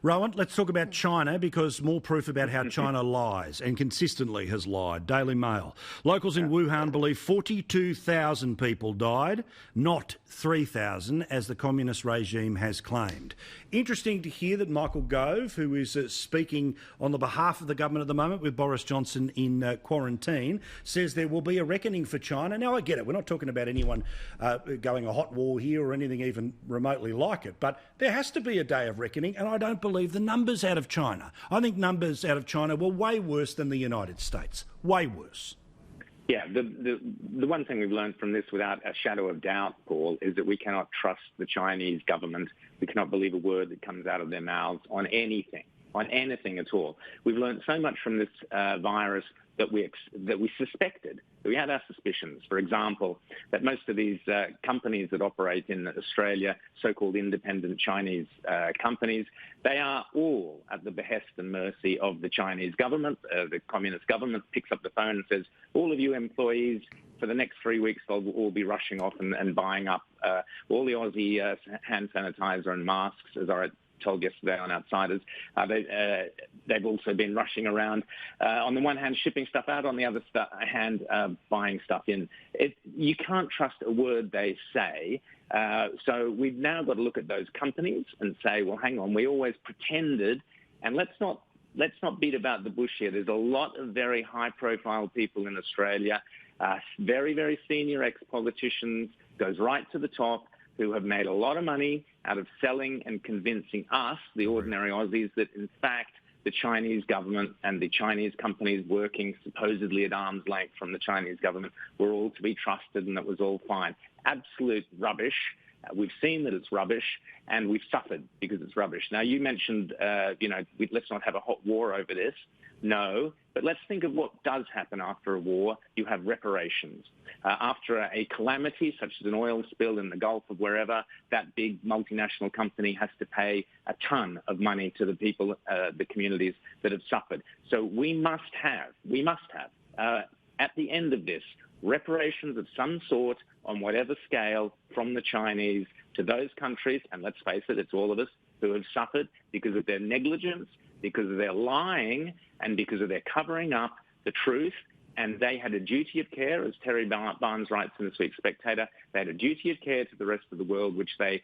Rowan, let's talk about China, because more proof about how China lies and consistently has lied. Daily Mail. Locals in Wuhan believe 42,000 people died, not 3,000, as the communist regime has claimed. Interesting to hear that Michael Gove, who is speaking on the behalf of the government at the moment with Boris Johnson in quarantine, says there will be a reckoning for China. Now, I get it. We're not talking about anyone going a hot war here or anything even remotely like it, but there has to be a day of reckoning, and I don't believe the numbers out of China. I think numbers out of China were way worse than the United States. Way worse. Yeah, the one thing we've learned from this without a shadow of doubt, Paul, is that we cannot trust the Chinese government. We cannot believe a word that comes out of their mouths on anything at all. We've learned so much from this virus that we suspected. We had our suspicions. For example, that most of these companies that operate in Australia, so-called independent Chinese companies, they are all at the behest and mercy of the Chinese government. The communist government picks up the phone and says, all of you employees, for the next 3 weeks, they'll all be rushing off and buying up all the Aussie hand sanitizer and masks, as I told yesterday on Outsiders. They've also been rushing around, on the one hand shipping stuff out, on the other hand buying stuff in. You can't trust a word they say. So we've now got to look at those companies and say, well, hang on, we always pretended, and let's not beat about the bush here. There's a lot of very high-profile people in Australia, very, very senior ex-politicians, goes right to the top, who have made a lot of money out of selling and convincing us, the ordinary Aussies, that in fact the Chinese government and the Chinese companies working supposedly at arm's length from the Chinese government were all to be trusted and that was all fine. Absolute rubbish. We've seen that it's rubbish, and we've suffered because it's rubbish. Now, you mentioned, let's not have a hot war over this. No, but let's think of what does happen after a war. You have reparations. After a calamity, such as an oil spill in the Gulf of wherever, that big multinational company has to pay a ton of money to the people, the communities that have suffered. So we must have, at the end of this, reparations of some sort on whatever scale from the Chinese to those countries, and let's face it, it's all of us, who have suffered because of their negligence, because of their lying, and because of their covering up the truth. And they had a duty of care, as Terry Barnes writes in this week's Spectator, they had a duty of care to the rest of the world, which they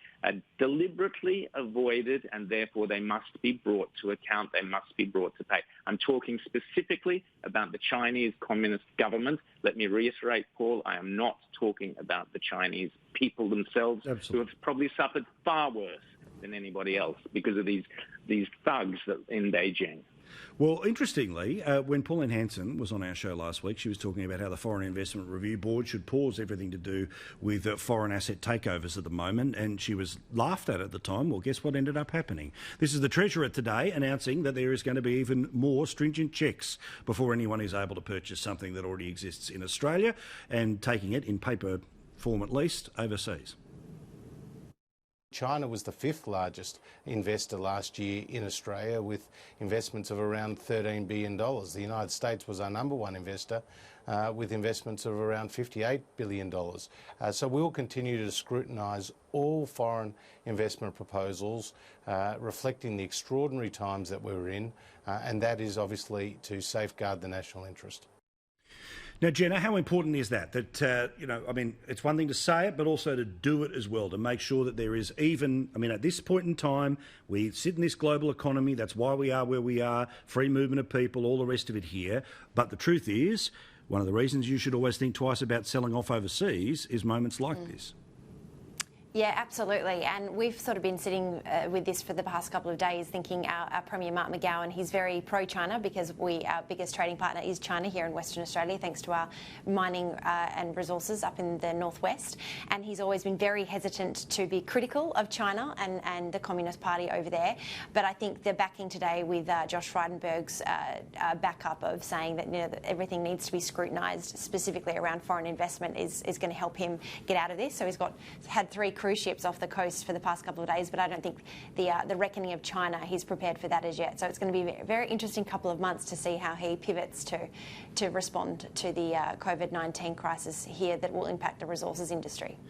deliberately avoided, and therefore they must be brought to account. They must be brought to pay. I'm talking specifically about the Chinese Communist government. Let me reiterate, Paul, I am not talking about the Chinese people themselves, who have probably suffered far worse than anybody else because of these thugs in Beijing. Well, interestingly, when Pauline Hanson was on our show last week, she was talking about how the Foreign Investment Review Board should pause everything to do with foreign asset takeovers at the moment, and she was laughed at the time. Well, guess what ended up happening? This is the Treasurer today announcing that there is going to be even more stringent checks before anyone is able to purchase something that already exists in Australia and taking it, in paper form at least, overseas. China was the fifth largest investor last year in Australia with investments of around $13 billion. The United States was our number one investor with investments of around $58 billion. So we'll continue to scrutinise all foreign investment proposals reflecting the extraordinary times that we're in, and that is obviously to safeguard the national interest. Now, Jenna, how important is that? It's one thing to say it, but also to do it as well, to make sure that there is at this point in time, we sit in this global economy, that's why we are where we are, free movement of people, all the rest of it here. But the truth is, one of the reasons you should always think twice about selling off overseas is moments like this. Yeah, absolutely. And we've sort of been sitting with this for the past couple of days, thinking our Premier Mark McGowan, he's very pro-China because our biggest trading partner is China here in Western Australia, thanks to our mining and resources up in the northwest. And he's always been very hesitant to be critical of China and the Communist Party over there. But I think the backing today with Josh Frydenberg's backup of saying that, that everything needs to be scrutinised, specifically around foreign investment, is going to help him get out of this. So he's had 3 cruise ships off the coast for the past couple of days, but I don't think the reckoning of China, he's prepared for that as yet. So it's going to be a very interesting couple of months to see how he pivots to respond to the COVID-19 crisis here that will impact the resources industry.